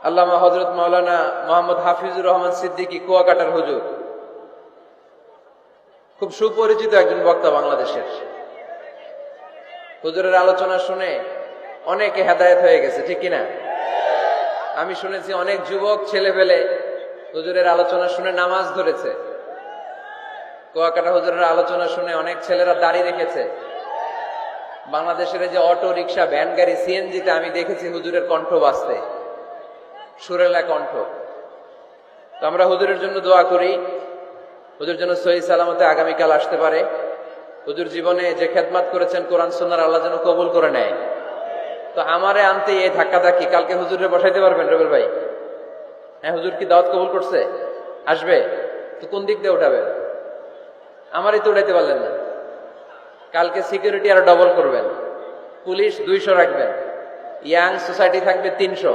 আল্লামা হযরত মাওলানা মোহাম্মদ হাফিজুর রহমান সিদ্দিকী কুয়াকাটার হুজুর, খুব সুপরিচিত একজন বক্তা বাংলাদেশের। হুজুরের আলোচনা শুনে অনেকে হেদায়েত হয়ে গেছে, ঠিক কিনা? আমি শুনেছি অনেক যুবক ছেলে পেলে হুজুরের আলোচনা শুনে নামাজ ধরেছে। কুয়াকাটা হুজুরের আলোচনা শুনে অনেক ছেলেরা দাড়ি রেখেছে। বাংলাদেশের যে অটো রিক্সা, ভ্যান গাড়ি, সিএনজিতে আমি দেখেছি হুজুরের কণ্ঠ বাজতে, সুরেলা কণ্ঠ। তো আমরা হুজুরের জন্য দোয়া করি, হুজুর যেন সহি সালামতে আগামীকাল আসতে পারে। হুজুর জীবনে যে খেদমত করেছেন কোরআন সুন্নাহর, আল্লাহ যেন কবুল করে নেয়। তো আমারে আনতে এই ধাক্কাধাক্কি, কালকে হুজুরে বসাইতে পারবেন রবিল ভাই? হ্যাঁ, হুজুর কি দাওয়াত কবুল করছে? আসবে তো কোন দিক দিয়ে উঠাবেন? আমারই তো উঠাইতে পারলেন না। কালকে সিকিউরিটি আরো ডবল করবেন, পুলিশ 200 রাখবেন, ইয়াং সোসাইটি থাকবে 300।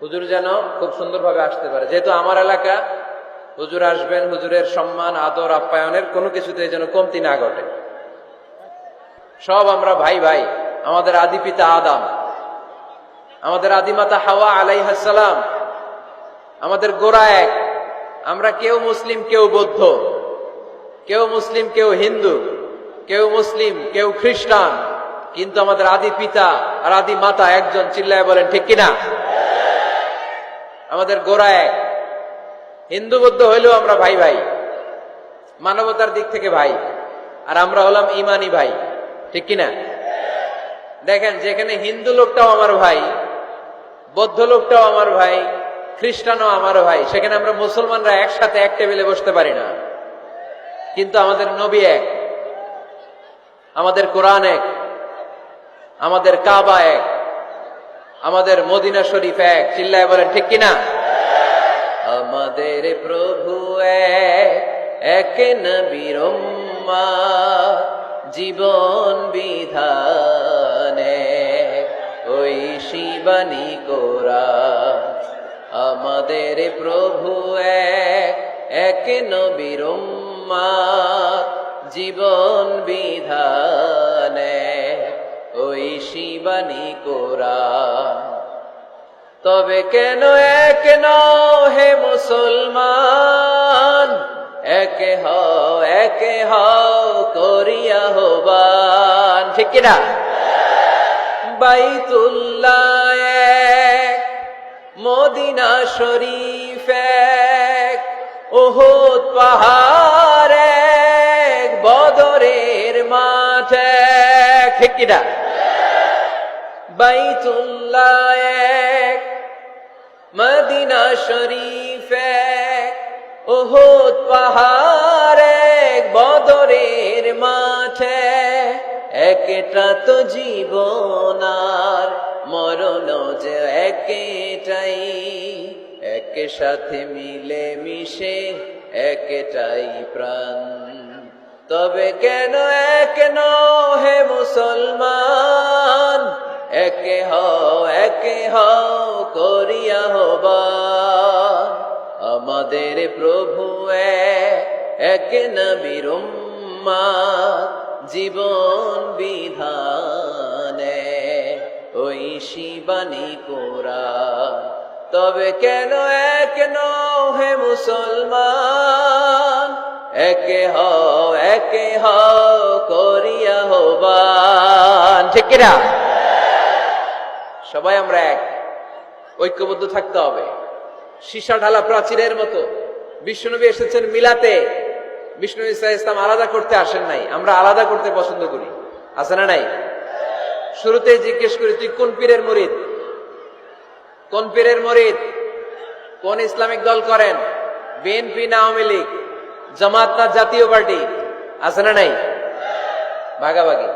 হুজুর যেন খুব সুন্দরভাবে আসতে পারে। যেহেতু আমার এলাকা, হুজুর আসবেন, হুজুরের সম্মান আদর আপ্যায়নের কোনো কিছুতে যেন কমতি না ঘটে। সব আমরা ভাই ভাই। আমাদের আদি পিতা আদম, আমাদের আদিমাতা হাওয়া আলাইহিস সালাম, আমাদের গোড়া এক। আমরা কেউ মুসলিম, কেউ বৌদ্ধ, কেউ মুসলিম, কেউ হিন্দু, কেউ মুসলিম, কেউ খ্রিস্টান, কিন্তু আমাদের আদি পিতা আর আদি মাতা একজন। চিল্লায় বলেন ঠিক কিনা? আমাদের গোড়া এক। হিন্দু বৌদ্ধ হইলেও আমরা ভাই ভাই, মানবতার দিক থেকে ভাই। আর আমরা হলাম ইমানি ভাই, ঠিক কিনা? দেখেন, যেখানে হিন্দু লোকটাও আমার ভাই, বৌদ্ধ লোকটাও আমার ভাই, খ্রিস্টানও আমার ভাই, সেখানে আমরা মুসলমানরা একসাথে এক টেবিলে বসতে পারি না। কিন্তু আমাদের নবী এক, আমাদের কোরআন এক, আমাদের কাবা এক, আমাদের মদিনা শরীফ এক। চিল্লায় বলেন ঠিক কিনা? আমাদের প্রভু এক, নবীর উম্মত, জীবন বিধানে ওই শিবানী কোরআন। আমাদের প্রভু এক, নবীর উম্মত, জীবন বিধানে ওই শিবানী কোরআন। তবে কেন এক নও হে মুসলমান, একে হও করিয়া আহ্বান, ঠিক কিনা? বাইতুল্লাহ এক, মদিনা শরীফ এক, উহুদ পাহাড় এক, বদরের মাঠ এক, ঠিক কিনা? বাইতুল্লাহ এক, মদিনা শরীফ এক, উহুদ পাহাড় এক, বদরের মাঠে। একটা তো জীবন আর মরণ যে একটাই, এক সাথে মিলে মিশে একটাই প্রাণ। তবে কেন এক নও হে মুসলমান, একে হও করিয়া আহ্বান। আমাদের প্রভু এক, নবীর উম্মত, জীবন বিধানে ওই শিবানী কোরআন। তবে কেন এক নও হে মুসলমান, একে হও করিয়া আহ্বান, ঠিক কিনা? সবাই আমরা এক, ঐক্যবদ্ধ থাকতে হবে। সীসা ঢালা প্রাচীরের মতো। বিশ্বনবী এসেছেন মিলাতে, বিষ্ণু ঈসা ইসলাম আলাদা করতে আসেন নাই। আমরা আলাদা করতে পছন্দ করি, আছে না নাই? শুরুতেই জিজ্ঞেস করি, তুই কোন পীরের মুরিদ? কোন পীরের মুরিদ? কোন ইসলামিক দল করেন? বিএনপি না আওয়ামী লীগ, জামাত না জাতীয় পার্টি? আছে না নাই? ভাগাভাগি।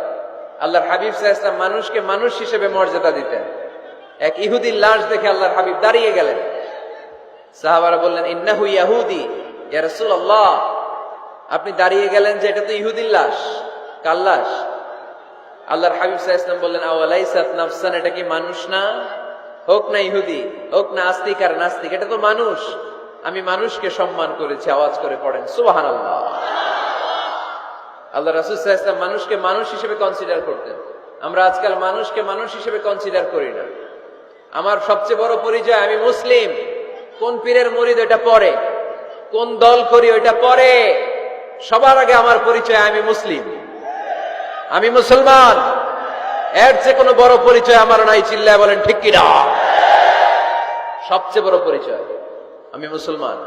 আল্লাহর হাবিব সাল্লাল্লাহু আলাইহি ওয়াসাল্লাম মানুষকে মানুষ হিসেবে মর্যাদা দিতেন। এক ইহুদির লাশ দেখে আল্লাহর হাবিব দাঁড়িয়ে গেলেন। সাহাবারা বললেন, ইন্নাহু ইয়াহুদি ইয়া রাসূলুল্লাহ। আপনি দাঁড়িয়ে গেলেন যে এটা তো ইহুদির লাশ, কার লাশ? আল্লাহর হাবিব সাল্লাল্লাহু আলাইহি ওয়াসাল্লাম বললেন, আওয়ালাইসাত নাফসান, এটা কি মানুষ না? হোক না ইহুদি, হোক না আস্তিক আর নাস্তিক, এটা তো মানুষ। আমি মানুষকে সম্মান করেছি। আওয়াজ করে পড়েন সুবহানাল্লাহ। আল্লাহ রাসূল সাল্লাল্লাহু আলাইহি ওয়াসাল্লাম মানুষকে মানুষ হিসেবে কনসিডার করতেন। আমরা আজকাল মানুষকে মানুষ হিসেবে কনসিডার করি না। আমার সবচেয়ে বড় পরিচয় আমি মুসলিম। কোন পীরের মুরিদ ওটা পরে, কোন দল করি ওইটা পরে, সবার আগে আমার পরিচয় আমি মুসলিম, আমি মুসলমান। এর চেয়ে কোনো বড় পরিচয় আমার নাই। চিল্লায় বলেন ঠিক কিনা? সবচেয়ে বড় পরিচয় আমি মুসলমান।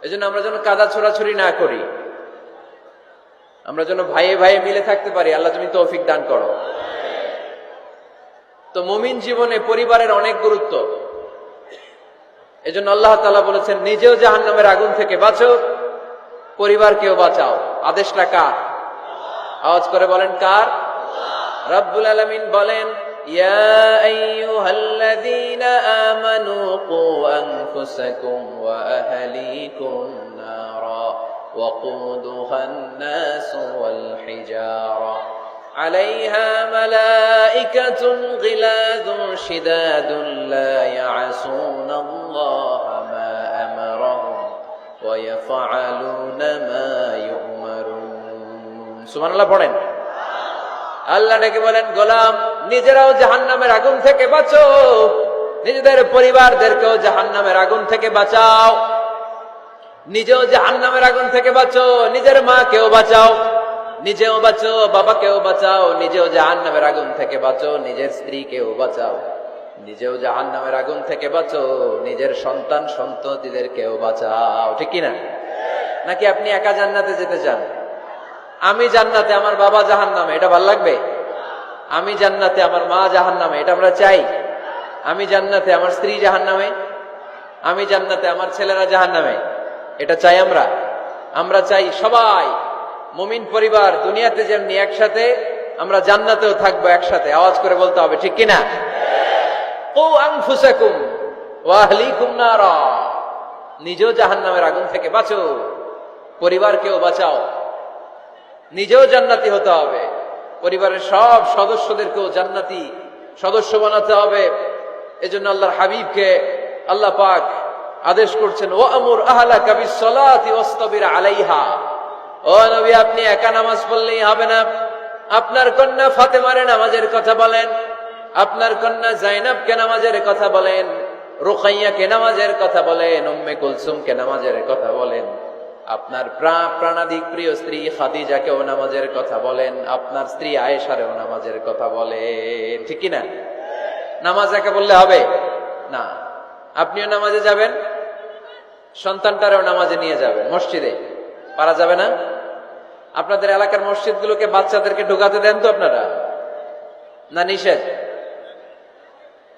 এজন্য আমরা যেন কাদা ছোড়াছুরি না করি, আমরা যেন ভাইয়ে ভাইয়ে মিলে থাকতে পারি। আল্লাহ তুমি তৌফিক দান করো। তো মুমিন জীবনে পরিবারের অনেক গুরুত্ব। এজন্য আল্লাহ তাআলা বলেছেন, নিজেও জাহান্নামের আগুন থেকে বাঁচো, পরিবারকেও বাঁচাও। আদেশটা কার? আওয়াজ করে বলেন কার? রব্বুল আলামিন বলেন, ইয়া আইয়ুহাল্লাযীনা আমানু কু আনফুসাকুম ওয়া আহলিকুম নারা ওয়াকুদুহান নাসু ওয়াল হিজারা আলাইহা মালাইকাতুন গিলাযুন শিদাদুন লা ইয়াসুনাল্লাহা মা আমারাহুম ওয়া ইয়াফআলুনা মা ইউমারুন। সুবহানাল্লাহ পড়েন। আল্লাহ ডেকে বলেন, গোলাম নিজেরাও জাহান্নামের আগুন থেকে বাঁচো, নিজেদের পরিবারদেরকেও জাহান্নামের আগুন থেকে বাঁচাও। নিজেও জাহান্নামের আগুন থেকে বাঁচো, নিজের মাকেও বাঁচাও, নিজেও বাঁচো, বাবাকেও বাঁচাও। নিজেও জাহান্নামের আগুন থেকে বাঁচো, নিজের স্ত্রীকেও বাঁচাও। নিজেও জাহান্নামের আগুন থেকে বাঁচো, নিজের সন্তান সন্ততিদেরকেও বাঁচাও। ঠিক কিনা? নাকি আপনি একা জান্নাতে যেতে চান? আমি জান্নাতে, আমার বাবা জাহান্নামে, এটা ভাল লাগবে? আমি জান্নাতে, আমার মা জাহান্নামে, এটা আমরা চাই? আমি জান্নাতে, আমার স্ত্রী জাহান্নামে, আমি জান্নাতে, আমার ছেলেরা জাহান্নামে, এটা চাই আমরা? আমরা চাই সবাই মুমিন পরিবার দুনিয়াতে যেমনি একসাথে, আমরা জান্নাতেও থাকবো একসাথে। আওয়াজ করে বলতে হবে, ঠিক কিনা? কু আনফুসাকুম ওয়া আহলিকুম নারা, নিজেও জাহান্নামের আগুন থেকে বাঁচো, পরিবারকেও বাঁচাও। নিজেও জান্নাতি হতে হবে, পরিবারের সব সদস্যদেরকেও জান্নাতি সদস্য বানাতে হবে। এজন্য আল্লাহর হাবিবকে আল্লাহ পাক আদেশ করছেন, ওয়া আমুর আহলাকা বিসসালাতি ওয়াসতাবির আলাইহা। ও নবী, আপনি একা নামাজ পড়লেই হবে না, আপনার কন্যা ফাতেমারে নামাজের কথা বলেন, আপনার কন্যা জাইনাবকে নামাজের কথা বলেন, রুকাইয়াকে নামাজের কথা বলেন, উম্মে কুলসুমকে নামাজের কথা বলেন, আপনার প্রাণাধিক প্রিয় স্ত্রী খাদিজাকেও নামাজের কথা বলেন, আপনার স্ত্রী আয়েশারেও নামাজের কথা বলেন। ঠিক কিনা? নামাজ একা বললে হবে না। আপনিও নামাজে যাবেন, সন্তানটারেও নামাজে নিয়ে যাবেন। মসজিদে পারা যাবে না? আপনাদের এলাকার মসজিদগুলোকে বাচ্চাদেরকে ঢুকাতে দেন তো আপনারা, না নিষেধ?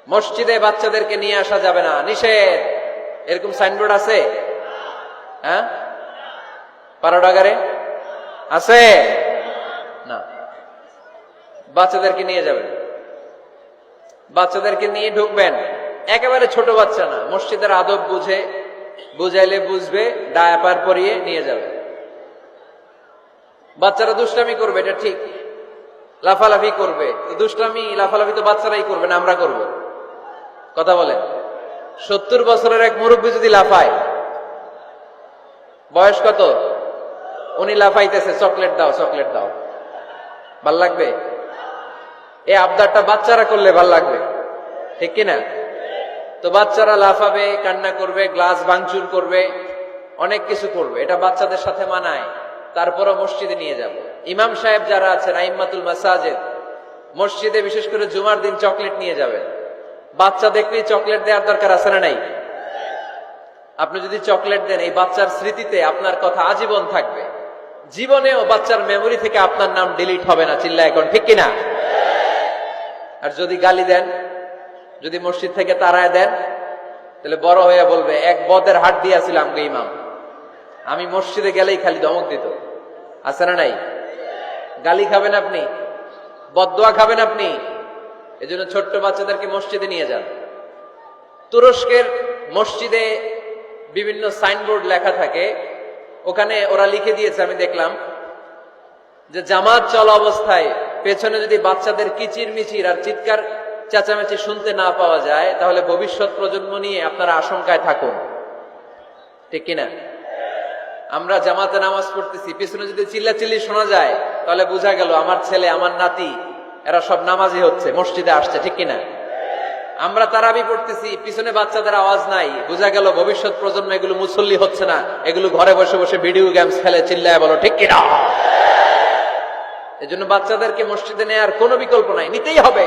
মসজিদে বাচ্চাদেরকে নিয়ে আসা যাবে না, নিষেধ, এরকম সাইনবোর্ড আছে? হ্যাঁ, পাড়াডাগারে আছে না? বাচ্চাদেরকে নিয়ে যাবেন, বাচ্চাদেরকে নিয়ে ঢুকবেন। একেবারে ছোট বাচ্চা না, মসজিদের আদব বুঝে, বুঝাইলে বুঝবে, ডায়াপার পরিয়ে নিয়ে যাবে। বাচ্চারা দুষ্টামি করবে, এটা ঠিক, লাফালাফি করবে, তো দুষ্টামি লাফালাফি তো বাচ্চারাই করবে না, আমরা করব? কথা বলেন। 70 বছরের এক মুরব্বী যদি লাফায়, বয়স কত, উনি লাফাইতেছে, চকলেট দাও, চকলেট দাও, ভাল লাগবে? এই আবদারটা বাচ্চারা করলে ভাল লাগবে, ঠিক কিনা? তো বাচ্চারা লাফাবে, কান্না করবে, গ্লাস ভাঙচুর করবে, অনেক কিছু করবে, এটা বাচ্চাদের সাথে মানায়। তারপরও মসজিদে নিয়ে যাব। ইমাম সাহেব যারা আছেন, আইম্মাতুল মাসাজিদ, মসজিদে বিশেষ করে জুমার দিন চকলেট নিয়ে যাবেন। বাচ্চা দেখলেই চকলেট দেওয়ার দরকার আছে না নাই? আপনি যদি চকলেট দেন, এই বাচ্চার স্মৃতিতে আপনার কথা আজীবন থাকবে, জীবনেও বাচ্চার মেমোরি থেকে আপনার নাম ডিলিট হবে না। চিল্লা এখন, ঠিক কিনা? আর যদি গালি দেন, যদি মসজিদ থেকে তাড়ায় দেন, তাহলে বড় হয়ে বলবে, এক বদের হাট দিয়েছিল আমাকে ইমাম, আমি মসজিদে গেলেই খালি ধমক দিত। আছে না নাই? গালি খাবেন আপনি, বদদোয়া খাবেন আপনি। এজন্য ছোট্ট বাচ্চাদেরকে মসজিদে নিয়ে যান। তুরস্কের মসজিদে বিভিন্ন সাইনবোর্ড লেখা থাকে, ওখানে ওরা লিখে দিয়েছে, আমি দেখলাম, যে জামাত চলা অবস্থায় পেছনে যদি বাচ্চাদের কিচির মিচির আর চিৎকার চেঁচামেচি শুনতে না পাওয়া যায়, তাহলে ভবিষ্যৎ প্রজন্ম নিয়ে আপনারা আশঙ্কায় থাকুন। ঠিক কিনা? আমরা জামাতে নামাজ পড়তেছি, পিছনে যদি চিল্লাচিল্লি শোনা যায়, তাহলে বোঝা গেল আমার ছেলে, আমার নাতি, এরা সব নামাজি হচ্ছে, মসজিদে আসছে। ঠিক কিনা? আমরা তারাবি পড়তেছি, পিছনে বাচ্চাদের আওয়াজ নাই, বোঝা গেল ভবিষ্যৎ প্রজন্ম এগুলো মুসল্লি হচ্ছে না, এগুলো ঘরে বসে বসে ভিডিও গেমস খেলে, চিল্লায় বলো ঠিক কিনা। এজন্য বাচ্চাদেরকে মসজিদে নেওয়ার কোনো বিকল্প নাই, নিতেই হবে।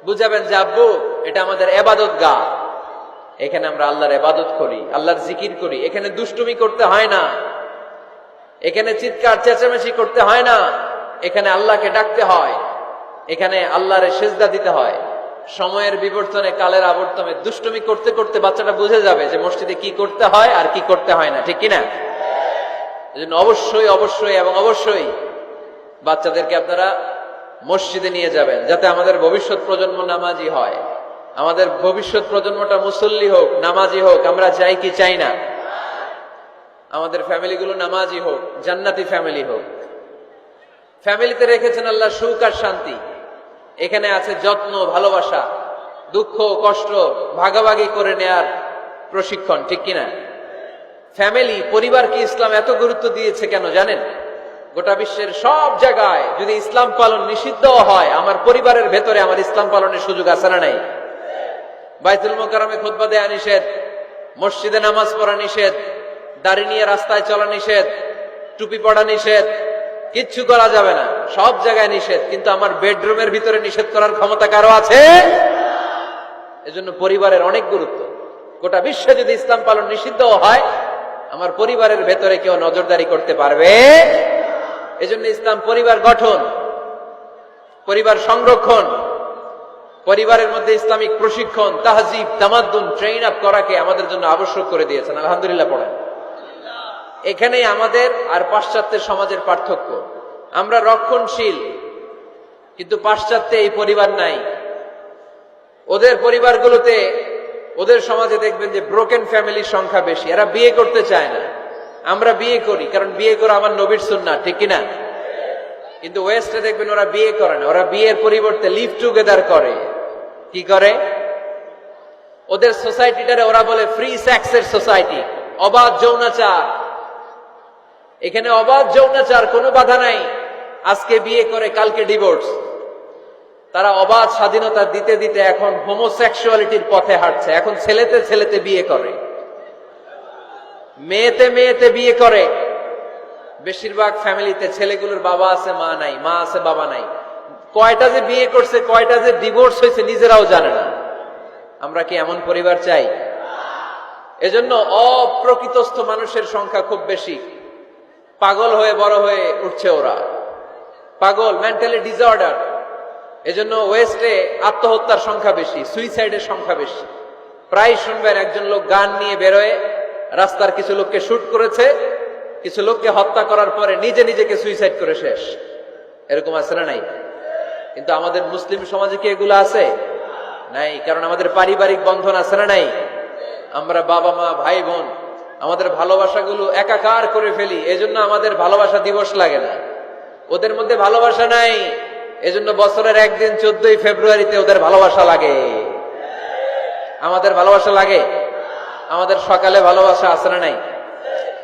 বুঝাবেন যে আব্বু এটা আমাদের ইবাদত গাহ, এখানে আমরা আল্লাহর ইবাদত করি, আল্লাহর জিকির করি, এখানে দুষ্টুমি করতে হয় না, এখানে চিৎকার চেঁচামেচি করতে হয় না, এখানে আল্লাহকে ডাকতে হয়, এখানে আল্লাহর সিজদা দিতে হয়। সময়ের বিবর্তনে, কালের আবর্তনে দুষ্টুমি করতে করতে বাচ্চাটা বুঝে যাবে যে মসজিদে কি করতে হয় আর কি করতে হয় না, ঠিক কিনা। এজন্য অবশ্যই বাচ্চাদেরকে আপনারা মসজিদে নিয়ে যাবেন, যাতে আমাদের ভবিষ্যৎ প্রজন্ম নামাজি হয়, আমাদের ভবিষ্যৎ প্রজন্মটা মুসল্লি হোক, নামাজি হোক। আমরা চাই কি চাই না আমাদের ফ্যামিলিগুলো নামাজি হোক, জান্নাতি ফ্যামিলি হোক। ফ্যামিলিতে রেখেছেন আল্লাহ সুখ আর শান্তি, এখানে আছে যত্ন, ভালোবাসা, দুঃখ কষ্ট ভাগাভাগি করে নেয়ার প্রশিক্ষণ, ঠিক কিনা। ফ্যামিলি, পরিবারকে ইসলাম এত গুরুত্ব দিয়েছে কেন জানেন? গোটা বিশ্বের সব জায়গায় যদি ইসলাম পালন নিষিদ্ধ হয়, আমার পরিবারের ভেতরে আমার ইসলাম পালনের সুযোগ আছে না নাই? বাইতুল মোকাররমে খুতবা দেয়া নিষেধ, মসজিদে নামাজ পড়া নিষেধ, দাড়ি নিয়ে রাস্তায় চলা নিষেধ, টুপি পড়া নিষেধ, কিচ্ছু করা যাবে না, সব জায়গায় নিষেধ। কিন্তু আমার বেডরুমের ভিতরে নিষেধ করার ক্ষমতা কারো আছে? এজন্য পরিবারের অনেক গুরুত্ব। গোটা বিশ্বে যদি ইসলাম পালন নিষিদ্ধ হয়, আমার পরিবারের ভেতরে কেউ নজরদারি করতে পারবে? এজন্য ইসলাম পরিবার গঠন, পরিবার সংরক্ষণ, পরিবারের মধ্যে ইসলামিক প্রশিক্ষণ, তাহজিব, তামাদ্দুন, ট্রেন আপ করাকে আমাদের জন্য আবশ্যক করে দিয়েছেন। আলহামদুলিল্লাহ পড়েন। এখানেই আমাদের আর পাশ্চাত্যের সমাজের পার্থক্য। আমরা রক্ষণশীল, কিন্তু পাশ্চাত্যে এই পরিবার নাই। ওদের পরিবারগুলোতে, ওদের সমাজে দেখবেন যে ব্রোকেন ফ্যামিলির সংখ্যা বেশি, এরা বিয়ে করতে চায় না। আমরা বিয়ে করি, কারণ বিয়ে করা আমার নবীর সুন্নাহ, ঠিক কিনা। কিন্তু ওয়েস্টে দেখবেন ওরা বিয়ে করে না, ওরা বিয়ের পরিবর্তে লিভ টুগেদার করে। কি করে? ওদের সোসাইটিটারে ওরা বলে ফ্রি সেক্সের সোসাইটি, অবাধ যৌনাচার। এখানে অবাধ যৌনাচার, কোনো বাধা নাই। আজকে বিয়ে করে কালকে ডিভোর্স। তারা অবাধ স্বাধীনতা দিতে দিতে এখন হোমোসেক্সুয়ালিটির পথে হাঁটছে। এখন ছেলেতে ছেলেতে বিয়ে করে, মেয়েতে মেয়েতে বিয়ে করে। বেশিরভাগ ফ্যামিলিতে ছেলেগুলোর বাবা আছে, মা নাই, মা আছে, বাবা নাই। কয়টা যে বিয়ে করছে, কয়টা যে ডিভোর্স হয়েছে নিজেরাও জানে না। আমরা কি এমন পরিবার চাই? এজন্য অপ্রকৃতস্থ মানুষের সংখ্যা খুব বেশি। পাগল হয়ে বড় হয়ে উঠছে ওরা, পাগল, মেন্টালি ডিসঅর্ডার। এজন্য ওয়েস্টে আত্মহত্যার সংখ্যা বেশি, সুইসাইডের সংখ্যা বেশি। প্রায় শুনবেন একজন লোক গান নিয়ে বেরোয়, রাস্তার কিছু লোককে শুট করেছে, কিছু লোককে হত্যা করার পরে নিজে নিজেকে সুইসাইড করে শেষ। এরকম আছে না নাই? কিন্তু আমাদের মুসলিম সমাজে কি এগুলো আছে? নাই। কারণ আমাদের পারিবারিক বন্ধন আছে না নাই? আমরা বাবা মা, ভাই বোন, আমাদের ভালোবাসাগুলো একাকার করে ফেলি। এজন্য আমাদের ভালোবাসা দিবস লাগে না। ওদের মধ্যে ভালোবাসা নাই, এজন্য বছরের একদিন 14ই ফেব্রুয়ারিতে ওদের ভালোবাসা লাগে। আমাদের ভালোবাসা লাগে? আমাদের সকালে ভালোবাসা আছে না নাই?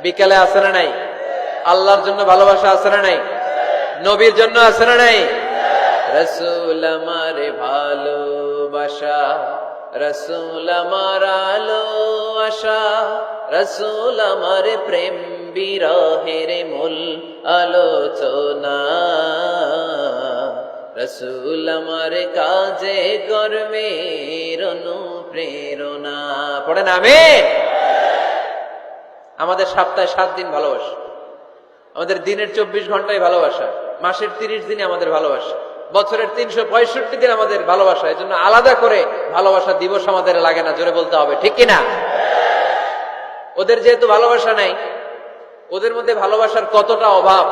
বিকালে আছে না নাই? আল্লাহর জন্য ভালোবাসা আছে না নাই? নবীর জন্য আছে না নাই? রাসূল আমারে ভালোবাসা, রাসূল আমার আলো আশা, রাসূল আমারে প্রেম বিরহের মূল আলোচনা, রাসূল আমার কাজে কর্মের অনুপ্রেরণা। পড়েন আমিন। আমাদের সপ্তাহে 7 দিন ভালোবাসা, আমাদের দিনের 24 ঘন্টায় ভালোবাসা, মাসের 30 দিনে আমাদের ভালোবাসা, বছরের 365 দিন আমাদের ভালোবাসা। এজন্য আলাদা করে ভালোবাসা দিবস আমাদের লাগে না। জোরে বলতে হবে, ঠিক কিনা? ওদের যেহেতু ভালোবাসা নাই, ওদের মধ্যে ভালোবাসার কতটা অভাব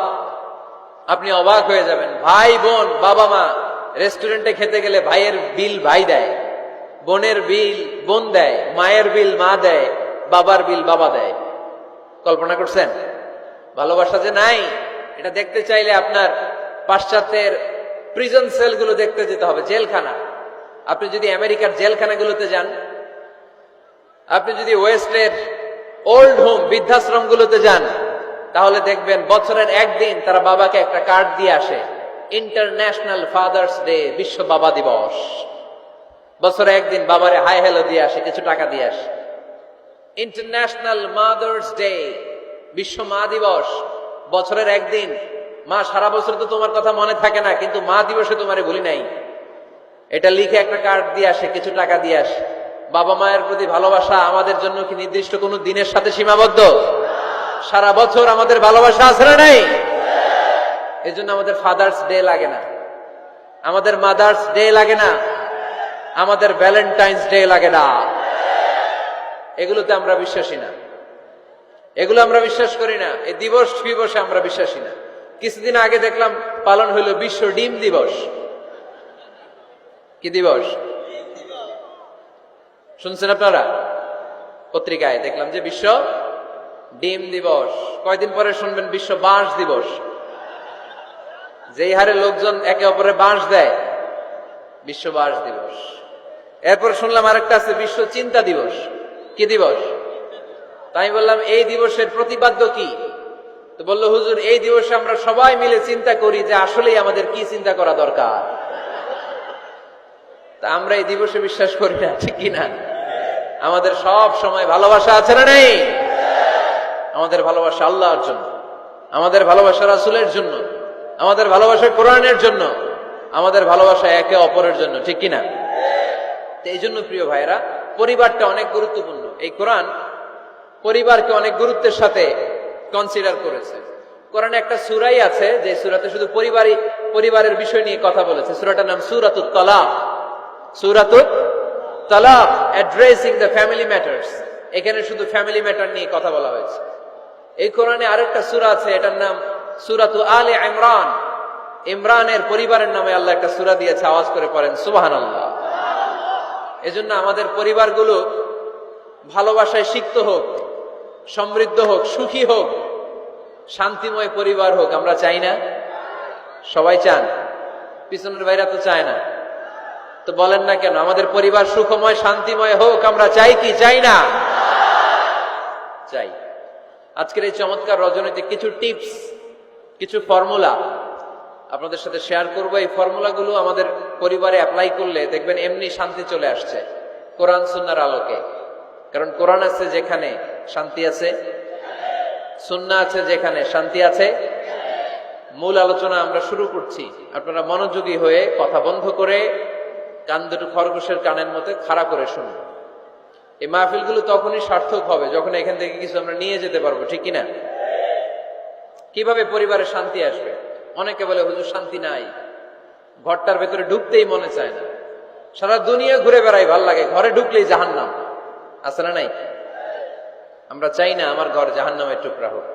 আপনি অবাক হয়ে যাবেন। ভাই বোন, বাবা মা রেস্টুরেন্টে খেতে গেলে ভাইয়ের বিল ভাই দেয়, বোনের বিল বোন দেয়, মায়ের বিল মা দেয়, বাবার বিল বাবা দেয়। কল্পনা করছেন? ভালোবাসা যে নাই, এটা দেখতে চাইলে আপনার পাশ্চাত্যের প্রিজন সেলগুলো দেখতে যেতে হবে, জেলখানা। আপনি যদি আমেরিকার জেলখানাগুলোতে যান, আপনি যদি ওয়েস্টের ওল্ড হোম, বৃদ্ধাশ্রমগুলোতে যান, তাহলে দেখবেন বছরের একদিন তারা বাবাকে একটা কার্ড দিয়ে আসে, ইন্টারন্যাশনাল ফাদার্স ডে, বিশ্ব বাবা দিবস। বছরে একদিন বাবারে হাই হ্যালো দিয়ে আসে, কিছু টাকা দিয়ে আসে। ইন্টারন্যাশনাল মাদার্স ডে, বিশ্ব মা দিবস। বছরের একদিন। মা সারা বছর তো তোমার কথা মনে থাকে না, কিন্তু মা দিবসে তোমারে ভুলি নাই, এটা লিখে একটা কার্ড দিয়ে আসে, কিছু টাকা দিয়ে আসে। বাবা মায়ের প্রতি ভালোবাসা আমাদের জন্য কি নির্দিষ্ট কোনো দিনের সাথে সীমাবদ্ধ? সারা বছর আমাদের ভালোবাসা আছে না নাই? এই জন্য আমাদের ফাদার্স ডে লাগে না, আমাদের মাদার্স ডে লাগে না, আমাদের ভ্যালেন্টাইন্স ডে লাগে না। এগুলোতে আমরা বিশ্বাসী না, এগুলো আমরা বিশ্বাস করি না। এই দিবস দিবসে আমরা বিশ্বাসী না। কিছুদিন আগে দেখলাম পালন হইল বিশ্ব ডিম দিবস। কি দিবস শুনছেন আপনারা? পত্রিকায় দেখলাম যে বিশ্ব ডিম দিবস। কয়দিন পরে শুনবেন বিশ্ব বাঁশ দিবস। যেই হারে লোকজন একে অপরে বাঁশ দেয়, বিশ্ব বাঁশ দিবস। এরপর শুনলাম আরেকটা আছে বিশ্ব চিন্তা দিবস। কি দিবস? তাই বললাম এই দিবসের প্রতিপাদ্য কি? তো বললো হুজুর এই দিবসে আমরা সবাই মিলে চিন্তা করি যে আসলেই আমাদের কি চিন্তা করা দরকার। তা আমরা এই দিবসে বিশ্বাস করি না, ঠিক কিনা? আমাদের সব সময় ভালোবাসা আছে না নেই? আমাদের ভালোবাসা আল্লাহর জন্য, আমাদের ভালোবাসা রাসূলের জন্য, আমাদের ভালোবাসা কোরআনের জন্য, আমাদের ভালোবাসা একে অপরের জন্য, ঠিক কিনা? এই জন্য প্রিয় ভাইরা, পরিবারটা অনেক গুরুত্বপূর্ণ। এই কোরআন পরিবারকে অনেক গুরুত্বের সাথে কনসিডার করেছে। কোরআনে একটা সূরাই আছে যে সূরাতে শুধু পরিবারের বিষয় নিয়ে কথা বলেছে। সূরাটার নাম সূরাতুত তালাক। সূরাতুত তালাক, অ্যাড্রেসিং দ্য ফ্যামিলি ম্যাটার্স। এখানে শুধু ফ্যামিলি ম্যাটার নিয়ে কথা বলা হয়েছে। এই কোরআনে আরেকটা সূরা আছে, এটার নাম সূরাতু আলে ইমরান। ইমরানের পরিবারের নামে আল্লাহ একটা সূরা দিয়েছে। আওয়াজ করে পড়েন সুবহানাল্লাহ। এজন্য আমাদের পরিবারগুলো ভালোবাসায় সিক্ত হোক, সমৃদ্ধ হোক, সুখী হোক, শান্তিময় পরিবার হোক। আমরা চাই না? সবাই চান? পিছনের ভাইরা তো চায় না। তো বলেন না কেন? আমাদের পরিবার সুখময় শান্তিময় হোক, আমরা চাই কি চাই না? চাই। আজকের এই চমৎকার রজনীতে কিছু টিপস, কিছু ফর্মুলা আপনাদের সাথে শেয়ার করব। এই ফর্মুলাগুলো আমাদের পরিবারে অ্যাপ্লাই করলে দেখবেন এমনি শান্তি চলে আসছে কোরআন সুন্নাহর আলোকে। কারণ কোরআন আছে যেখানে শান্তি আছে, সুন্নাহ আছে যেখানে শান্তি আছে। মূল আলোচনা আমরা শুরু করছি। আপনারা মনোযোগী হয়ে কথা বন্ধ করে কান দুটো খরগোশের কানের মতো খাড়া করে শুনুন। এই মাহফিলগুলো তখনই সার্থক হবে যখন এখান থেকে কিছু আমরা নিয়ে যেতে পারবো, ঠিক কিনা? কিভাবে পরিবারে শান্তি আসবে? অনেকে বলে হুজুর শান্তি নাই, ঘরটার ভেতরে ঢুকতেই মনে চায় না, সারা দুনিয়া ঘুরে বেড়াই, ভাল লাগে, ঘরে ঢুকলেই জাহান্নাম। আছে না নাই? আমরা চাই না আমার ঘর জাহান্নামের টুকরা হোক।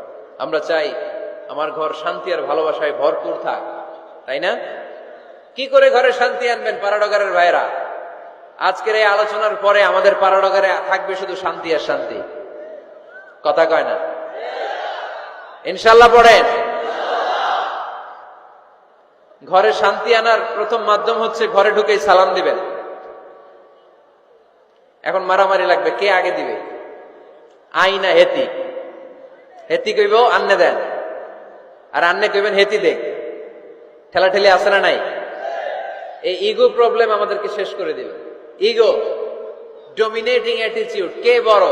আমরা চাই আমার ঘর শান্তি আর ভালোবাসায় ভরপুর থাক, তাই না? কি করে ঘরে শান্তি আনবেন পাড়াডগারের ভাইরা? আজকের এই আলোচনার পরে আমাদের পাড়াডগারে থাকবে শুধু শান্তি আর শান্তি। কথা কয় না? ইনশাল্লাহ পড়েন। ঘরে শান্তি আনার প্রথম মাধ্যম হচ্ছে ঘরে ঢুকেই সালাম দিবেন। এখন মারামারি লাগবে, কে আগে দিবে? আই না হেতি? হেতি কইব আন্নে দেন, আর আন্নে কইবেন হেতি দেখ। ঠেলাঠেলি আছে না নাই? এই ইগো প্রবলেম আমাদেরকে শেষ করে দিল। Ego, dominating attitude. কে বড়?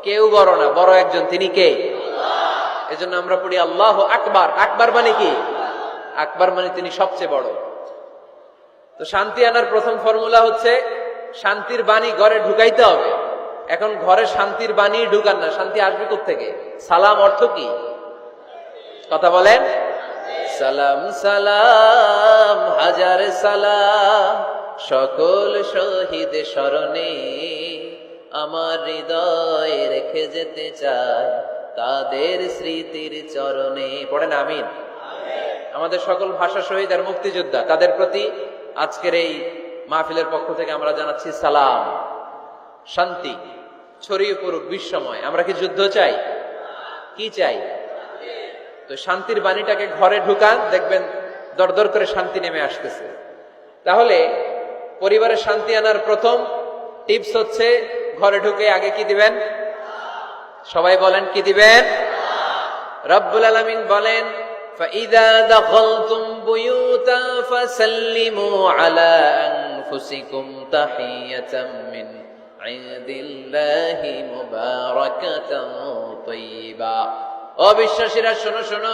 কেউ বড় না, বড় একজন, তিনি কে? এজন্য আমরা পড়ি আল্লাহু আকবার। আকবার মানে কি? আকবার মানে তিনি সবচেয়ে বড়। তো শান্তি আনার প্রথম ফর্মুলা হচ্ছে শান্তির বাণী ঘরে ঢুকাইতে হবে। এখন ঘরে শান্তির বাণী ঢুকান না, শান্তি আসবে কোত্থেকে? সালাম অর্থ কি? কথা বলেন। সালাম সালাম হাজার সালাম সকল শহীদ স্মরণে, আমার হৃদয় রেখে যেতে চাই তাদের স্মৃতির চরণে। পড়েন আমিন। আমাদের সকল ভাষা শহীদ আর মুক্তিযোদ্ধা, তাদের প্রতি আজকের এই মাহফিলের পক্ষ থেকে আমরা জানাচ্ছি সালাম। শান্তি ছড়িয়ে পড়ুক বিশ্বময়। আমরা কি যুদ্ধ চাই? কি চাই? তো শান্তির বাণীটাকে ঘরে ঢুকান, দেখবেন দরদর করে শান্তি নেমে আসতেছে। তাহলে পরিবারে শান্তি আনার প্রথম টিপস হচ্ছে ঘরে ঢুকে আগে কি দিবেন? সবাই বলেন কি দিবেন? রব্বুল আলামিন বলেন فإذا دخلتم بيوتا فسلموا على أنفسكم تحية من عند الله مباركة طيبة অবিশ্বাসীরা শোনো শোনো,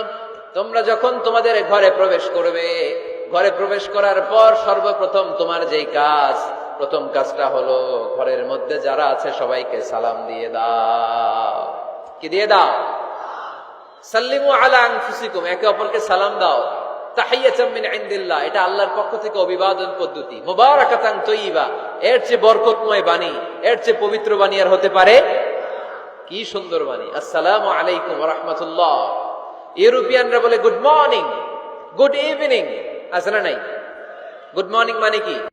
তোমরা যখন তোমাদের ঘরে প্রবেশ করবে, ঘরে প্রবেশ করার পর সর্বপ্রথম তোমার যেই কাজ, প্রথম কাজটা হলো ঘরের মধ্যে যারা আছে সবাইকে সালাম দিয়ে দাও। কি দিয়ে দাও? সাল্লিমু আলা আনফুসিকুম, একে অপরকে সালাম দাও। তাহিয়াতাম মিন ইনদিল্লাহ, এটা আল্লাহর পক্ষ থেকে অভিবাদন পদ্ধতি। মুবারাকাতান তাইয়্যিবা, এর চেয়ে বরকতময় বাণী, এর চেয়ে পবিত্র বাণী আর হতে পারে? কি সুন্দর বাণী! আসসালামু আলাইকুম ওয়া রাহমাতুল্লাহ। ইউরোপিয়ানরা বলে গুড মর্নিং, গুড ইভিনিং, আছে না নাই? গুড মর্নিং মানে কি?